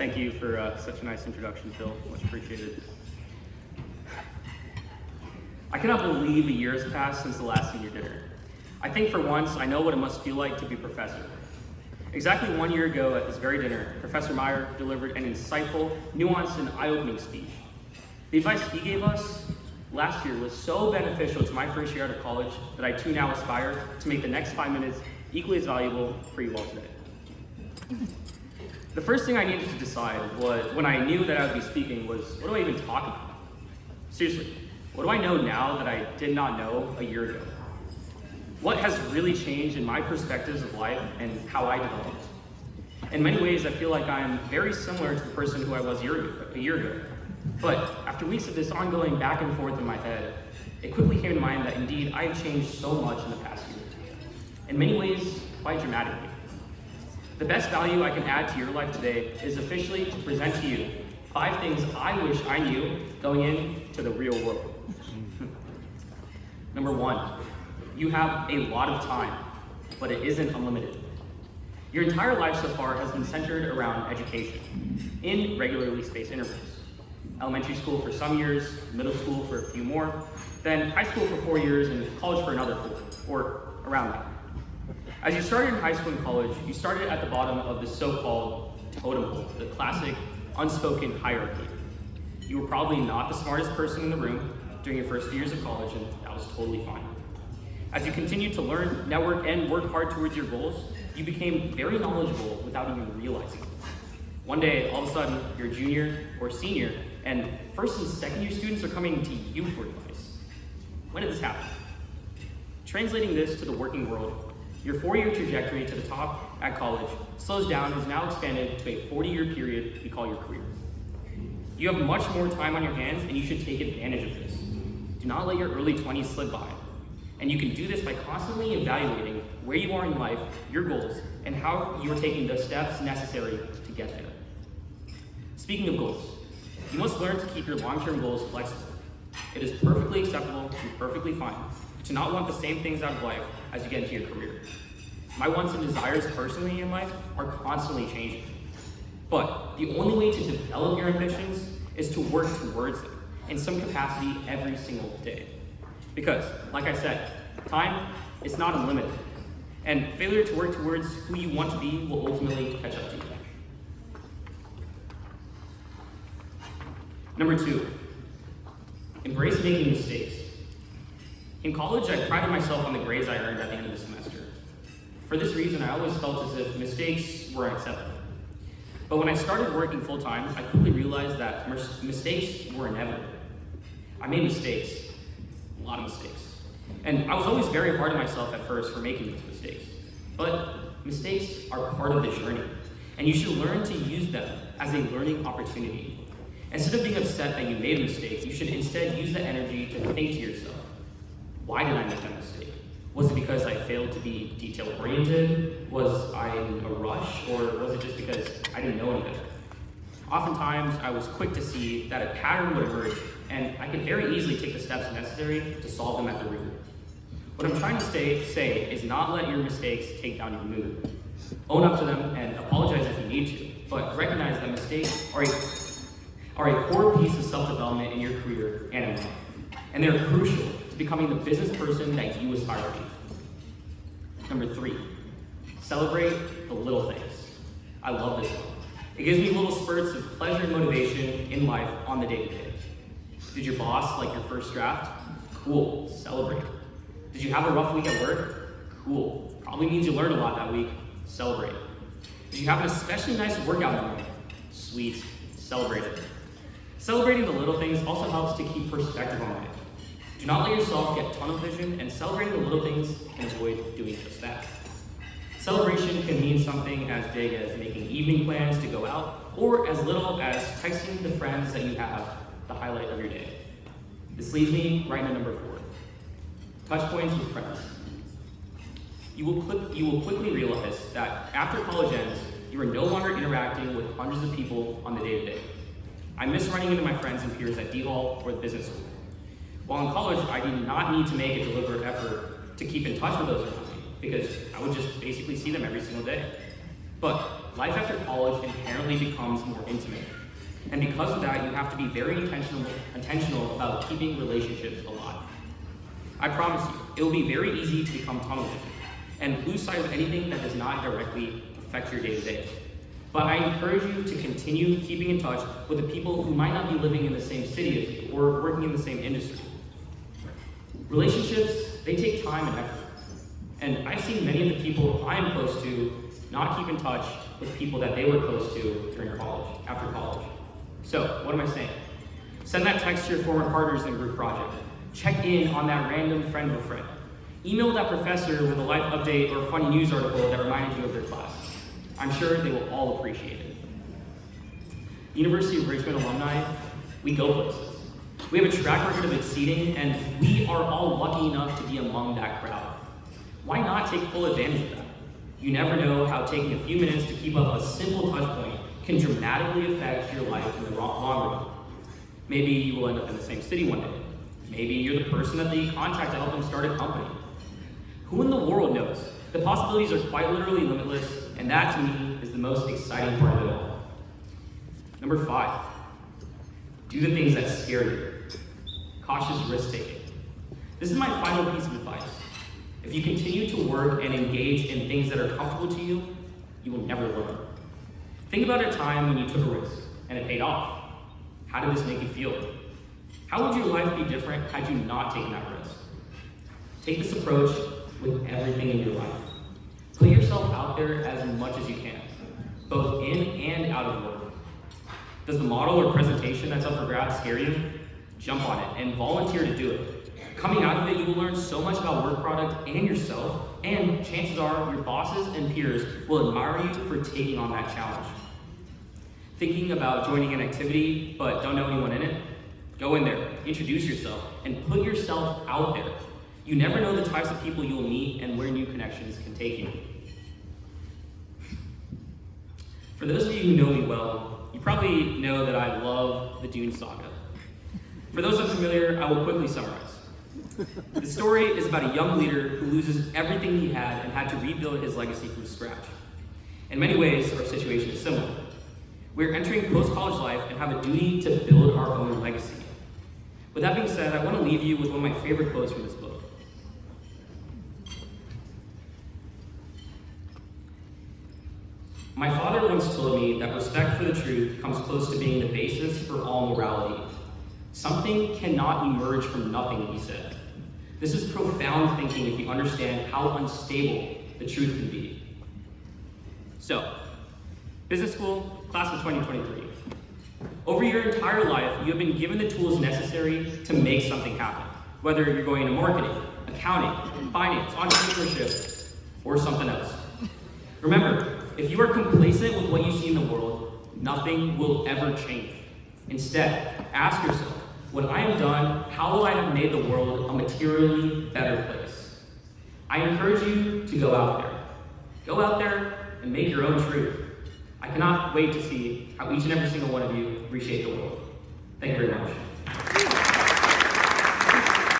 Thank you for such a nice introduction, Phil. Much appreciated. I cannot believe a year has passed since the last senior dinner. I think for once, I know what it must feel like to be a professor. Exactly 1 year ago at this very dinner, Professor Mihir delivered an insightful, nuanced, and eye-opening speech. The advice he gave us last year was so beneficial to my first year out of college that I too now aspire to make the next 5 minutes equally as valuable for you all today. The first thing I needed to decide was, when I knew that I would be speaking, was what do I even talk about? Seriously, what do I know now that I did not know a year ago? What has really changed in my perspectives of life and how I developed? In many ways, I feel like I'm very similar to the person who I was a year ago. But after weeks of this ongoing back and forth in my head, it quickly came to mind that indeed I have changed so much in the past year. In many ways, quite dramatically. The best value I can add to your life today is officially to present to you 5 things I wish I knew going into the real world. Number 1, you have a lot of time, but it isn't unlimited. Your entire life so far has been centered around education in regularly spaced intervals. Elementary school for some years, middle school for a few more, then high school for 4 years, and college for another 4, or around that. As you started in high school and college, you started at the bottom of the so-called totem pole, the classic unspoken hierarchy. You were probably not the smartest person in the room during your first few years of college, and that was totally fine. As you continued to learn, network, and work hard towards your goals, you became very knowledgeable without even realizing it. One day, all of a sudden, you're a junior or senior, and first and second year students are coming to you for advice. When did this happen? Translating this to the working world, your 4-year trajectory to the top at college slows down and is now expanded to a 40-year period we call your career. You have much more time on your hands, and you should take advantage of this. Do not let your early 20s slip by. And you can do this by constantly evaluating where you are in life, your goals, and how you are taking the steps necessary to get there. Speaking of goals, you must learn to keep your long-term goals flexible. It is perfectly acceptable and perfectly fine to not want the same things out of life as you get into your career. My wants and desires personally in life are constantly changing. But the only way to develop your ambitions is to work towards them in some capacity every single day. Because, like I said, time is not unlimited, and failure to work towards who you want to be will ultimately catch up to you. Number 2, embrace making mistakes. In college, I prided myself on the grades I earned at the end of the semester. For this reason, I always felt as if mistakes were unacceptable. But when I started working full-time, I quickly realized that mistakes were inevitable. I made mistakes. A lot of mistakes. And I was always very hard on myself at first for making these mistakes. But mistakes are part of the journey, and you should learn to use them as a learning opportunity. Instead of being upset that you made a mistake, you should instead use the energy to think to yourself, why did I make that mistake? Was it because I failed to be detail-oriented? Was I in a rush? Or was it just because I didn't know any better? Oftentimes, I was quick to see that a pattern would emerge, and I could very easily take the steps necessary to solve them at the root. What I'm trying to say is not let your mistakes take down your mood. Own up to them and apologize if you need to, but recognize that mistakes are a core piece of self-development in your career and in life, and they're crucial to becoming the business person that you aspire to be. Number 3, celebrate the little things. I love this one. It gives me little spurts of pleasure and motivation in life on the day-to-day. Did your boss like your first draft? Cool, celebrate. Did you have a rough week at work? Cool, probably means you learned a lot that week. Celebrate. Did you have an especially nice workout morning? Sweet, celebrate it. Celebrating the little things also helps to keep perspective on life. Do not let yourself get tunnel vision, and celebrating the little things can avoid doing just that. Celebration can mean something as big as making evening plans to go out, or as little as texting the friends that you have the highlight of your day. This leads me right into number 4. Touch points with friends. You will quickly realize that after college ends, you are no longer interacting with hundreds of people on the day-to-day. I miss running into my friends and peers at D-Hall or the business school. While in college, I did not need to make a deliberate effort to keep in touch with those around me, because I would just basically see them every single day. But life after college inherently becomes more intimate. And because of that, you have to be very intentional about keeping relationships alive. I promise you, it will be very easy to become tunnel vision and lose sight of anything that does not directly affect your day-to-day. But I encourage you to continue keeping in touch with the people who might not be living in the same city as you or working in the same industry. Relationships, they take time and effort. And I've seen many of the people I'm close to not keep in touch with people that they were close to during college, after college. So, what am I saying? Send that text to your former partners in a group project. Check in on that random friend of a friend. Email that professor with a life update or a funny news article that reminded you of their class. I'm sure they will all appreciate it. University of Richmond alumni, we go places. We have a track record of exceeding, and we are all lucky enough to be among that crowd. Why not take full advantage of that? You never know how taking a few minutes to keep up a simple touch point can dramatically affect your life in the long run. Maybe you will end up in the same city one day. Maybe you're the person that they contact to help them start a company. Who in the world knows? The possibilities are quite literally limitless, and that to me is the most exciting part of it all. Number 5, do the things that scare you. Cautious risk-taking. This is my final piece of advice. If you continue to work and engage in things that are comfortable to you, you will never learn. Think about a time when you took a risk and it paid off. How did this make you feel? How would your life be different had you not taken that risk? Take this approach with everything in your life. Put yourself out there as much as you can, both in and out of work. Does the model or presentation that's up for grabs scare you? Jump on it and volunteer to do it. Coming out of it, you will learn so much about work product and yourself, and chances are your bosses and peers will admire you for taking on that challenge. Thinking about joining an activity but don't know anyone in it? Go in there, introduce yourself, and put yourself out there. You never know the types of people you will meet and where new connections can take you. For those of you who know me well, you probably know that I love the Dune saga. For those unfamiliar, I will quickly summarize. The story is about a young leader who loses everything he had and had to rebuild his legacy from scratch. In many ways, our situation is similar. We're entering post-college life and have a duty to build our own legacy. With that being said, I want to leave you with one of my favorite quotes from this book. My father once told me that respect for the truth comes close to being the basis for all morality. Something cannot emerge from nothing, he said. This is profound thinking if you understand how unstable the truth can be. So, business school, class of 2023. Over your entire life, you have been given the tools necessary to make something happen, whether you're going into marketing, accounting, finance, entrepreneurship, or something else. Remember, if you are complacent with what you see in the world, nothing will ever change. Instead, ask yourself, when I am done, how will I have made the world a materially better place? I encourage you to go out there. Go out there and make your own truth. I cannot wait to see how each and every single one of you appreciate the world. Thank you very much.